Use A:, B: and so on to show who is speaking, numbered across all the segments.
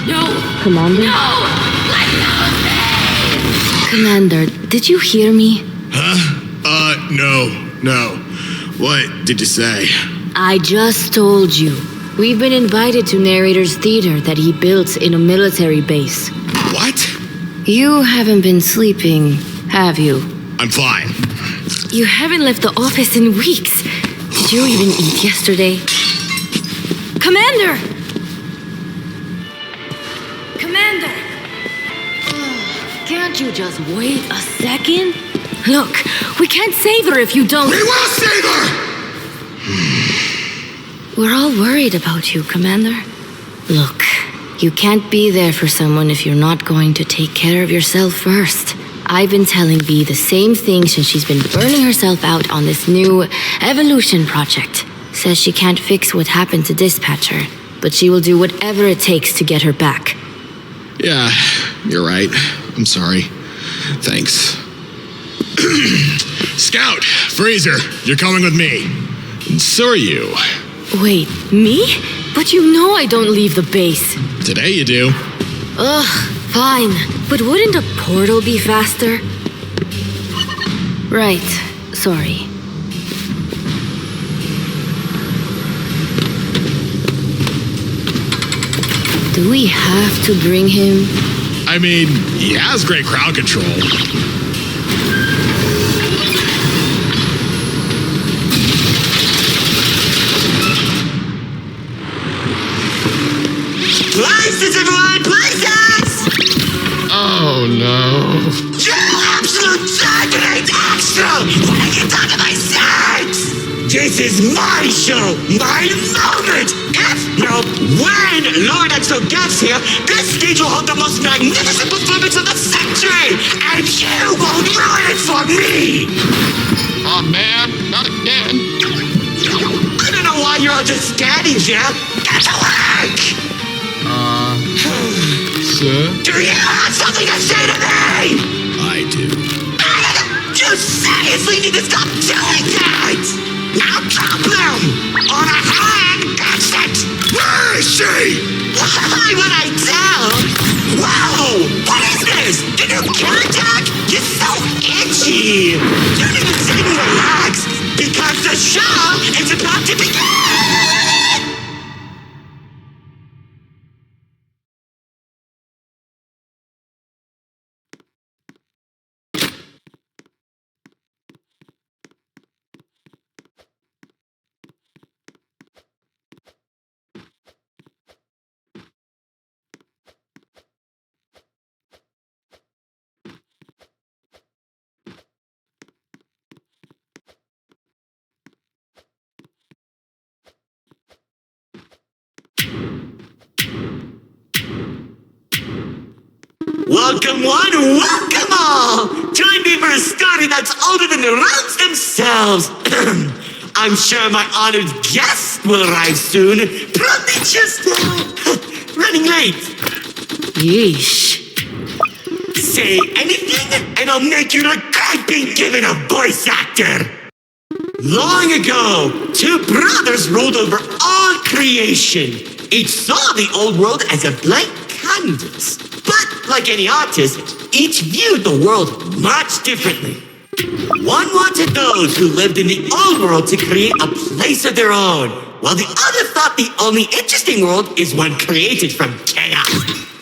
A: No!
B: Commander?
A: No! Let go of me!
B: Commander, did you hear me?
C: Huh? No. What did you say?
B: I just told you. We've been invited to Narrator's theater that he built in a military base.
C: What?
B: You haven't been sleeping, have you?
C: I'm fine.
B: You haven't left the office in weeks. Did you even eat yesterday? Commander! Commander! Can't you just wait a second? Look, we can't save her if you don't...
C: We will save her!
B: We're all worried about you, Commander. Look, you can't be there for someone if you're not going to take care of yourself first. I've been telling Bee the same thing since she's been burning herself out on this new evolution project. Says she can't fix what happened to Dispatcher, but she will do whatever it takes to get her back.
C: Yeah, you're right. I'm sorry. Thanks. Scout, Freezer, you're coming with me. And so are you.
B: Wait, me? But you know I don't leave the base.
C: Today you do.
B: Ugh, fine. But wouldn't a portal be faster? Right, sorry. Do we have to bring him?
C: I mean, he has great crowd control.
D: Places, everyone! Places!
C: Oh, no.
D: You absolute targeting extra! When I get down to my sex! This is my show! My moment! If, no, when Lord Exo gets here, this stage will hold the most magnificent performance of the century! And you won't ruin it for me!
C: Oh, man, not again.
D: I don't know why you're all just standing here! Get to work!
C: Sir?
D: Do you have something to say to me?
C: I do.
D: You seriously need to stop doing that! Now drop them! On a hand, that's it!
C: Where is she?
D: Why would I tell? Whoa! What is this? Did you kill attack? You're so itchy! You need to sit and relax, because the show is about to begin! Welcome one, welcome all! Join me for a story that's older than the roads themselves. I'm sure my honored guest will arrive soon. Probably just running late.
B: Yeesh.
D: Say anything and I'll make you regret being given a voice actor. Long ago, two brothers ruled over all creation. Each saw the old world as a blank canvas. But like any artist, each viewed the world much differently. One wanted those who lived in the old world to create a place of their own, while the other thought the only interesting world is one created from chaos.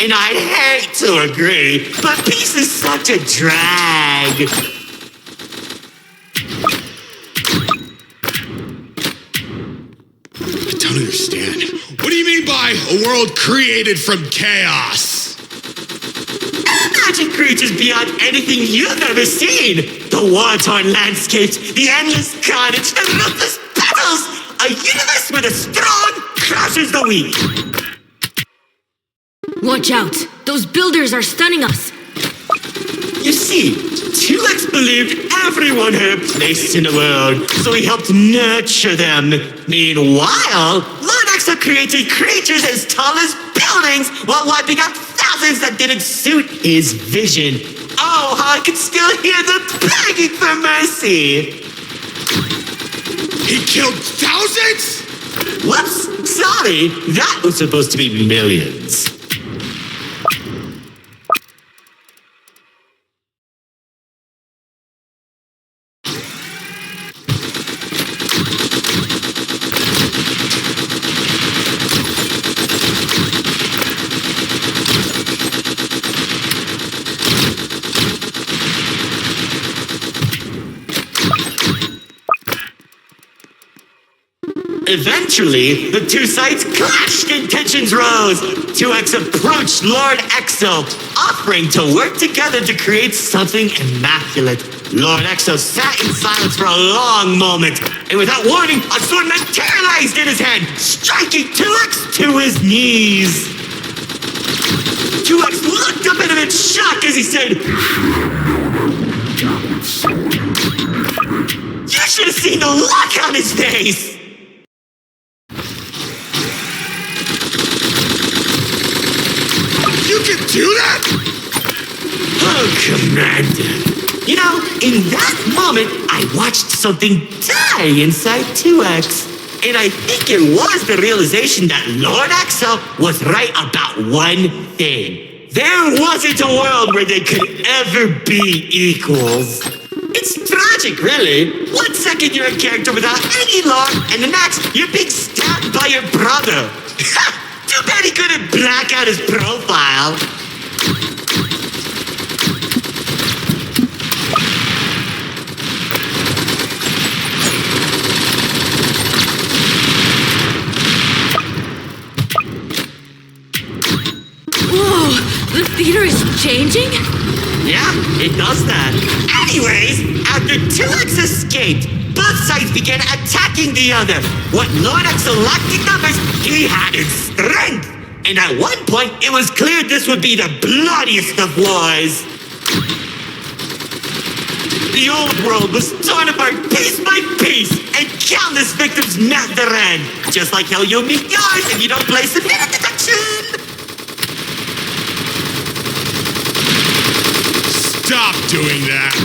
D: And I'd hate to agree, but peace is such a drag.
C: I don't understand. What do you mean by a world created from chaos?
D: Imagine creatures beyond anything you've ever seen. The war-torn landscapes, the endless carnage, the ruthless battles. A universe where the strong crushes the weak.
B: Watch out! Those builders are stunning us!
D: You see, 2X believed everyone had a place in the world, so he helped nurture them. Meanwhile, Lord Exo created creatures as tall as buildings while wiping out thousands that didn't suit his vision. Oh, how I can still hear them begging for mercy.
C: He killed thousands?
D: Whoops, sorry, that was supposed to be millions. Eventually, the two sides clashed and tensions rose. 2X approached Lord Exo, offering to work together to create something immaculate. Lord Exo sat in silence for a long moment, and without warning, a sword materialized in his hand, striking 2X to his knees. 2X looked up at him in shock as he said, "You should have seen the look on his face!"
C: You can do that?
D: Oh, Commander. You know, in that moment, I watched something die inside 2X. And I think it was the realization that Lord Exo was right about one thing. There wasn't a world where they could ever be equals. It's tragic, really. 1 second you're a character without any lore, and the next you're being stabbed by your brother. Too bad he couldn't black out his profile.
B: Whoa, the theater is changing?
D: Yeah, it does that. Anyways, after 2X escaped, both sides began attacking the other. What Lord Exo lacked in numbers, he had in strength. And at one point, it was clear this would be the bloodiest of wars. The old world was torn apart piece by piece, and countless victims met their end. Just like how you'll meet yours if you don't place a minute detection.
C: Stop doing that!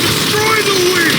C: Destroy the wing!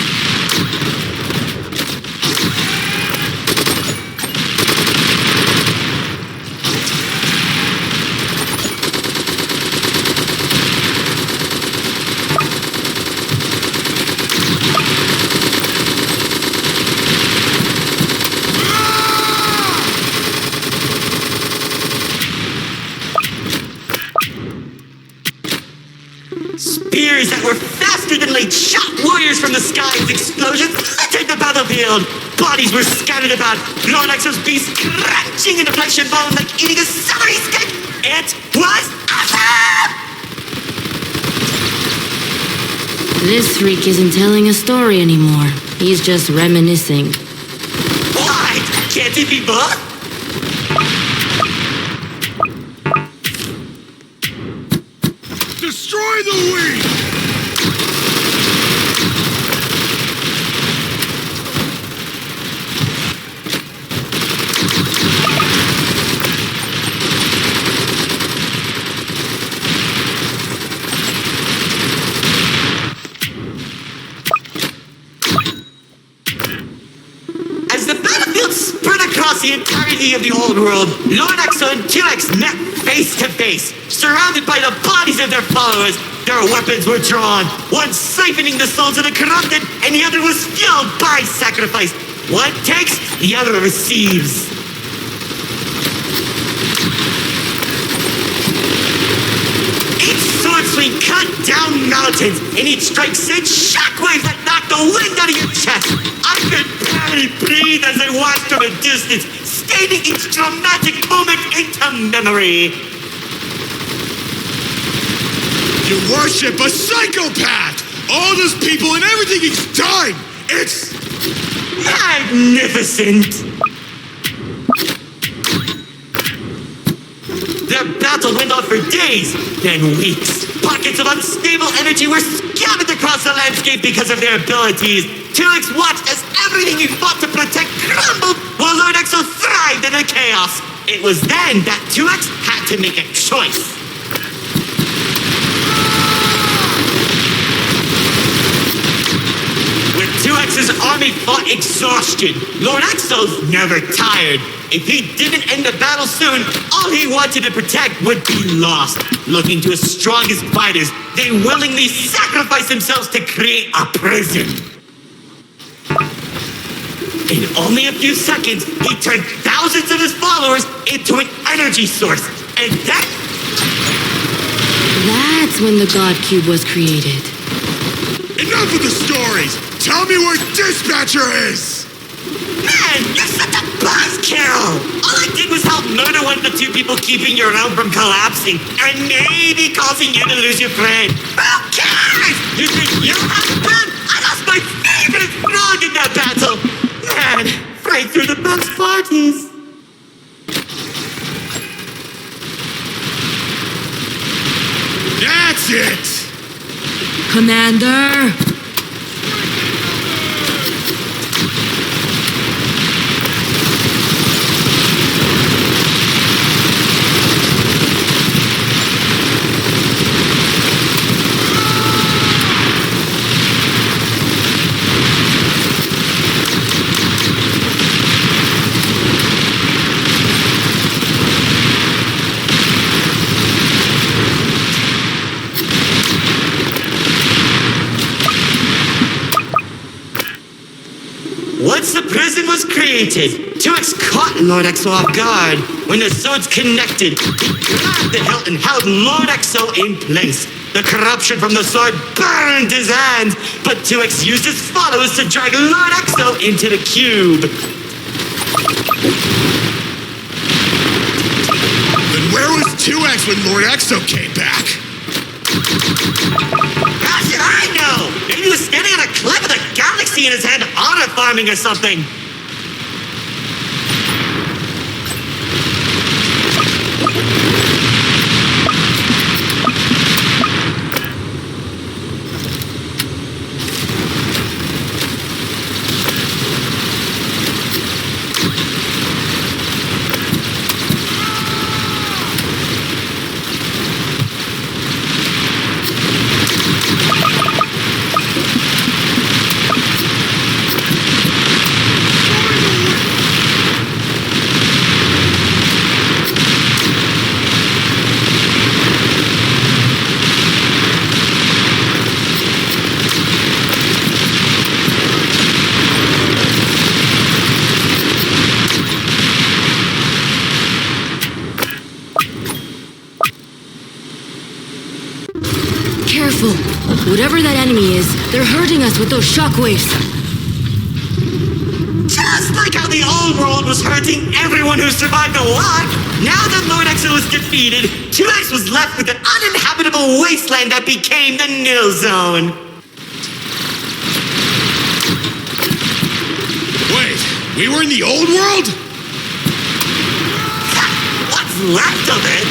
D: Spears that were faster than light shot warriors from the sky as explosions littered the battlefield. Bodies were scattered about, Lord Exo's beast crunching into flesh and bone like eating a summery steak. It was awesome!
B: This freak isn't telling a story anymore. He's just reminiscing.
D: What? Can't it be both?
C: Destroy the wing!
D: As the battlefield spread across the entirety of the old world, Lord Exo and 2X met face to face, surrounded by the bodies of their followers. Their weapons were drawn, one siphoning the souls of the corrupted, and the other was fueled by sacrifice. One takes, the other receives. Each sword swing cut down mountains, and each strike sent shockwaves that knocked the wind out of your chest. I could barely breathe as I watched from a distance, stating each dramatic moment into memory.
C: You worship a psychopath! All those people and everything he's done! It's
D: magnificent! Their battle went on for days, then weeks. Pockets of unstable energy were scattered across the landscape because of their abilities. 2X watched as everything he fought to protect crumbled, while Lord Exo thrived in the chaos. It was then that 2X had to make a choice. When 2X's army fought exhaustion, Lord Exo's never tired. If he didn't end the battle soon, all he wanted to protect would be lost. Looking to his strongest fighters, they willingly sacrificed themselves to create a prison. In only a few seconds, he turned thousands of his followers into an energy source. And
B: That's when the God Cube was created.
C: Enough of the stories! Tell me where Dispatcher is!
D: Man, you're such a buzzkill! All I did was help murder one of the two people keeping your realm from collapsing, and maybe causing you to lose your friend. Who cares? You think you have a friend? I lost my favorite frog in that battle! Man, right through the best parties.
C: That's it!
B: Commander!
D: Once the prison was created, 2X caught Lord Exo off guard. When the swords connected, he grabbed the hilt and held Lord Exo in place. The corruption from the sword burned his hands, but 2X used his followers to drag Lord Exo into the cube.
C: Then where was 2X when Lord Exo came back?
D: How should I know? Maybe he was standing on a cliff with a galaxy in his hand, honor farming or something.
B: Careful. Whatever that enemy is, they're hurting us with those shockwaves.
D: Just like how the old world was hurting everyone who survived the war, now that Lord Exo was defeated, 2X was left with an uninhabitable wasteland that became the Nil Zone.
C: Wait, we were in the old world?
D: What's left of it?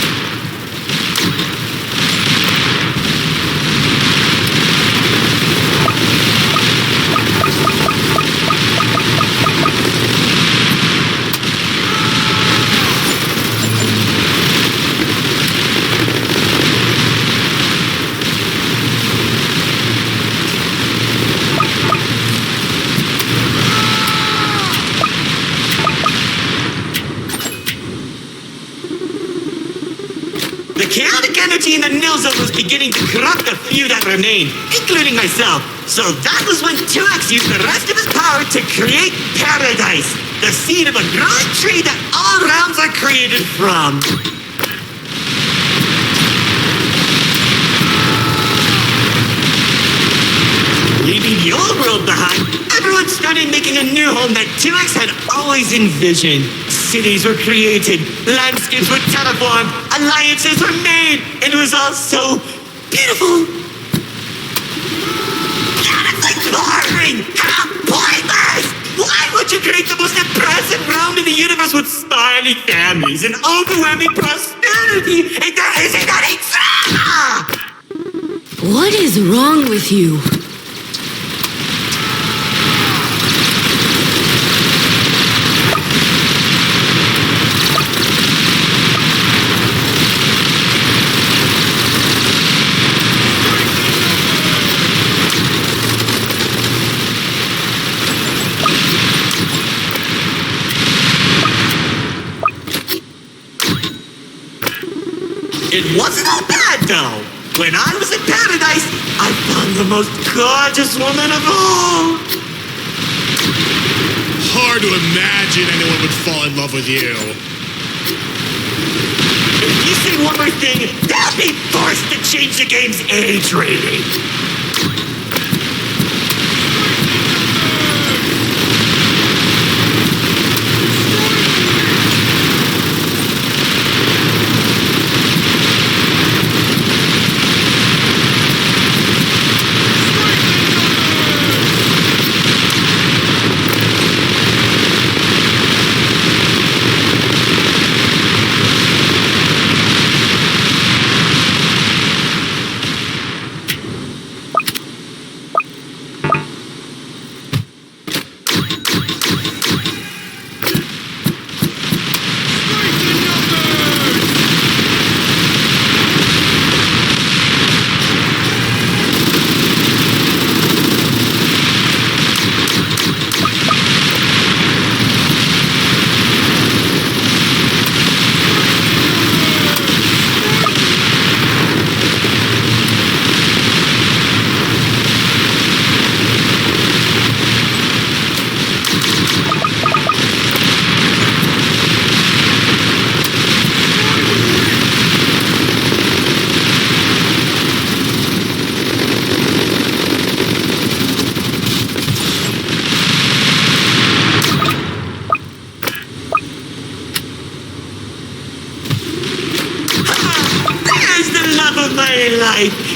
D: The chaotic energy in the Nil Zone was beginning to corrupt the few that remained, including myself. So that was when 2X used the rest of his power to create Paradise, the seed of a growing tree that all realms are created from. Leaving the old world behind, everyone started making a new home that 2X had always envisioned. Cities were created, landscapes were terraformed, alliances were made, and it was all so beautiful. Honestly boring! How pointless! Why would you create the most impressive realm in the universe with smiling families and overwhelming prosperity if there isn't any drama?
B: What is wrong with you?
D: It wasn't all bad, though. When I was in Paradise, I found the most gorgeous woman of all.
C: Hard to imagine anyone would fall in love with you.
D: If you say one more thing, they'll be forced to change the game's age rating.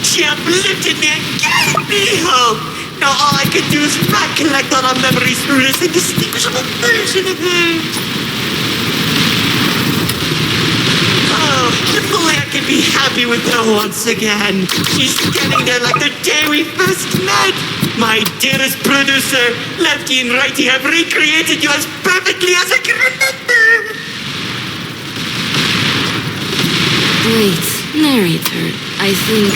D: She uplifted me and gave me hope. Now all I can do is recollect all our memories through this indistinguishable version of her. Oh, if only I could be happy with her once again. She's standing there like the day we first met. My dearest producer, lefty and righty, have recreated you as perfectly as I can remember.
B: Wait, narrator, I think...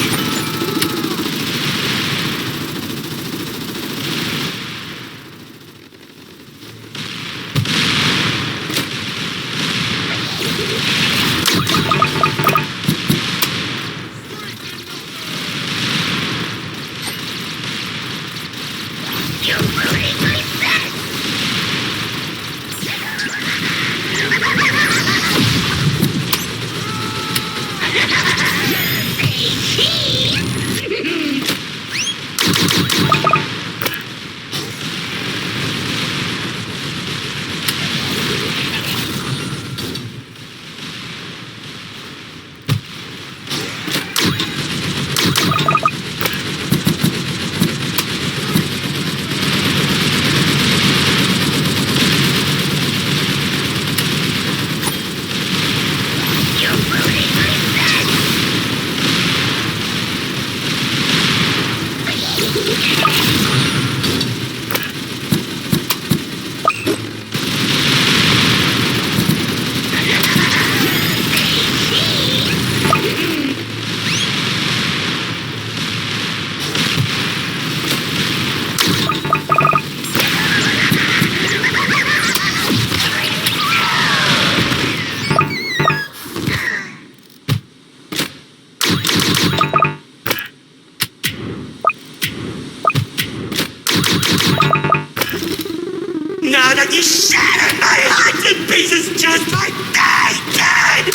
D: Now that you shattered my heart in pieces just like I did!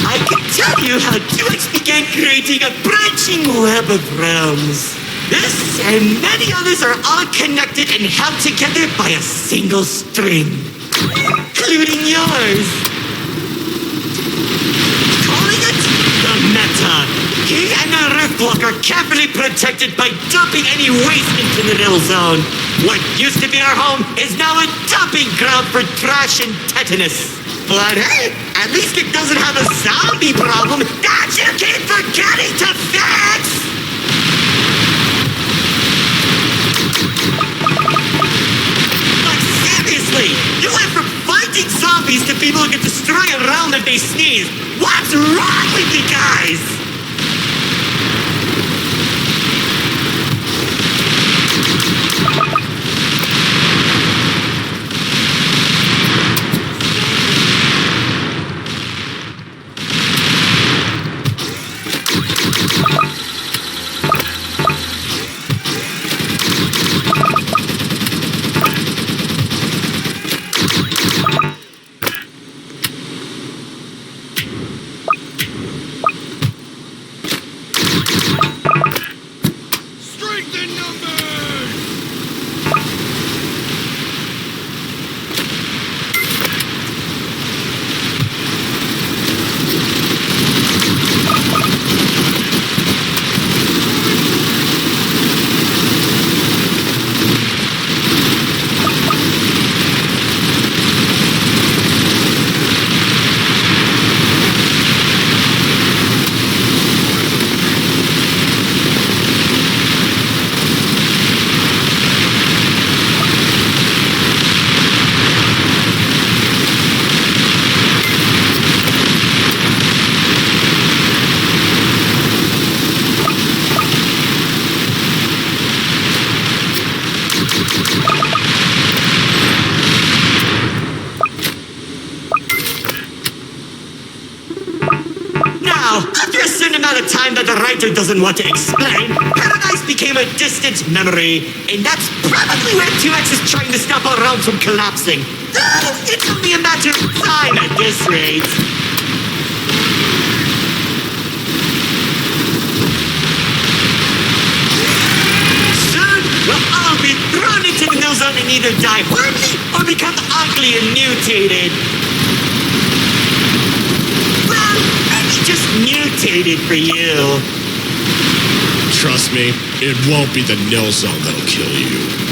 D: I can tell you how 2X began creating a branching web of realms. This and many others are all connected and held together by a single string, including yours. Calling it the Meta. He and the Riftblock are carefully protected by dumping any waste into the Riddle Zone. What used to be our home is now a dumping ground for trash and tetanus. But hey, at least it doesn't have a zombie problem that you keep forgetting to fix! But seriously, you went from fighting zombies to people who can destroy a realm if they sneeze. What's wrong with you guys? certain amount of time that the writer doesn't want to explain, paradise became a distant memory, and that's probably where 2X is trying to stop our realm from collapsing. Though it's only a matter of time at this rate. Soon, we'll all be thrown into the no zone and either die horribly or become ugly and mutated. Well, maybe just mutated for you.
C: Trust me, it won't be the nil zone that'll kill you.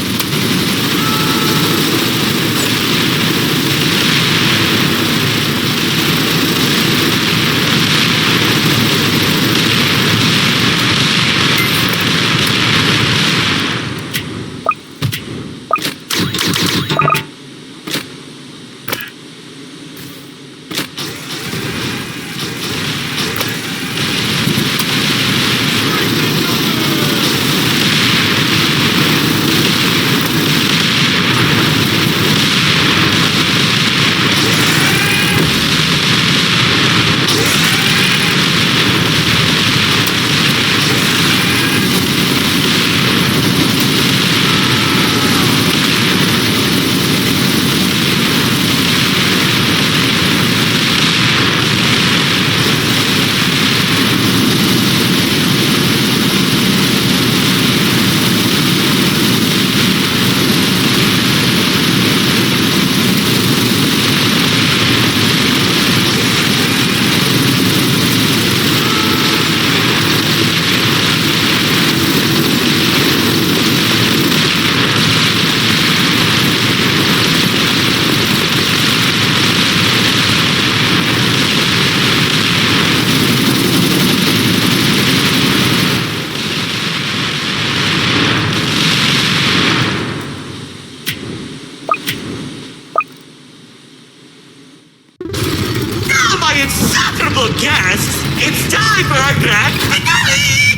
D: Guests, it's time for our grand finale!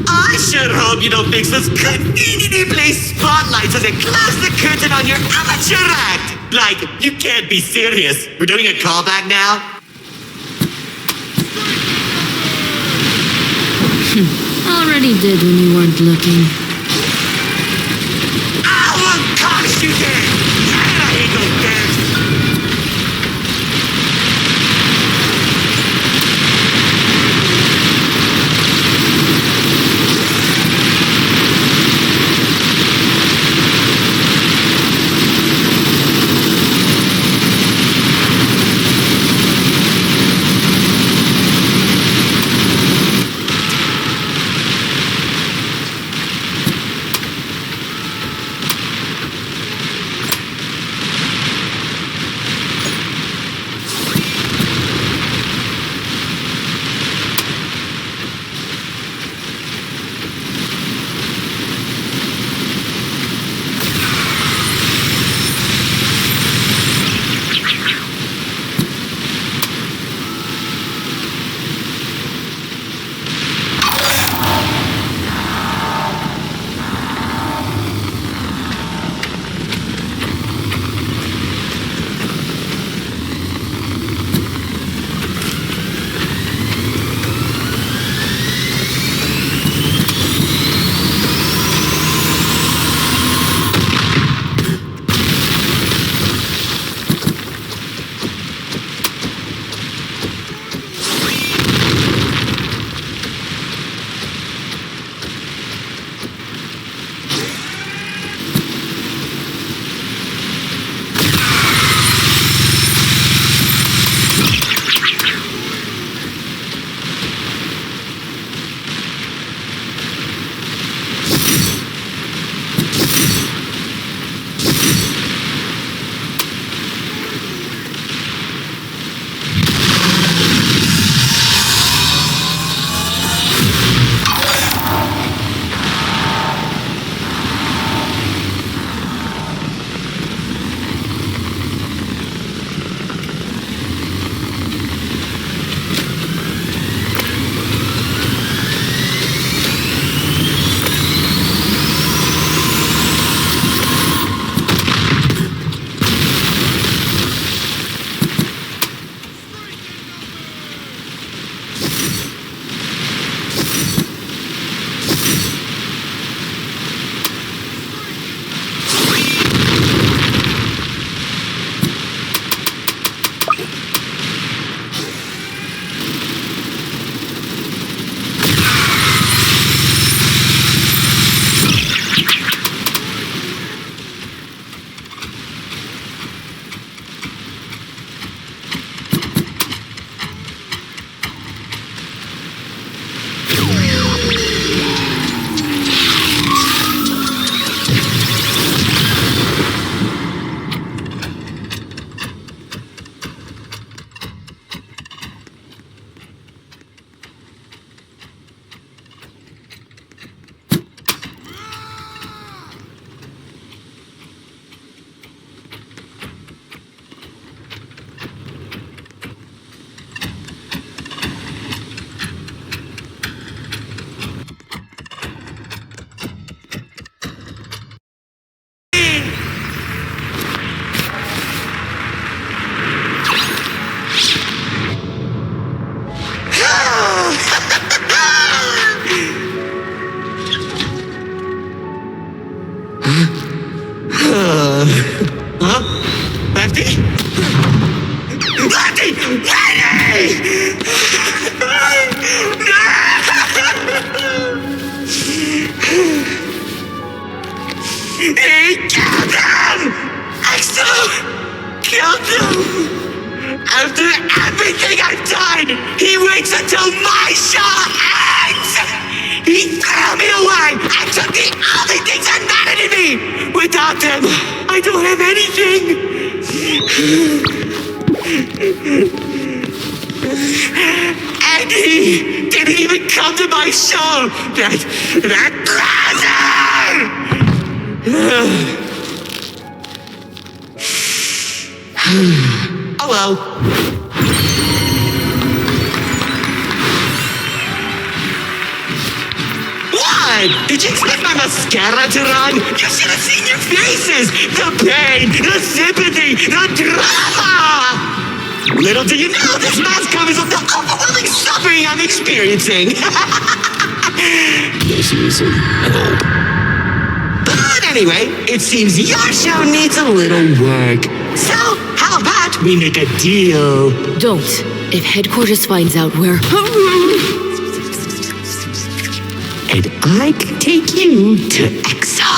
D: I sure hope you don't fix those conveniently placed spotlights as they close the curtain on your amateur act! Like, you can't be serious. We're doing a callback now?
B: Already did when you weren't looking.
D: Oh, of course you did! And I hate those bears! He killed him! Axel killed him! After everything I've done, he waits until my show ends! He threw me away and took the only things that mattered to me! Without them, I don't have anything! And he didn't even come to my show! That brother! Oh well. What? Did you expect my mascara to run? You should have seen your faces! The pain, the sympathy, the drama! Little do you know, this mask covers up the overwhelming suffering I'm experiencing! This isn't help. But anyway, it seems your show needs a little work. So, how about we make a deal?
B: Don't. If headquarters finds out we're...
D: And I can take you to EXO.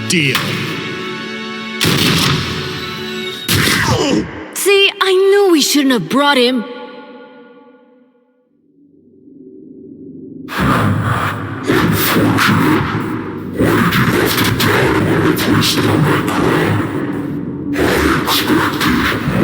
C: Deal.
B: See, I knew we shouldn't have brought him.
E: Why did you have to die on a person on my ground? I expected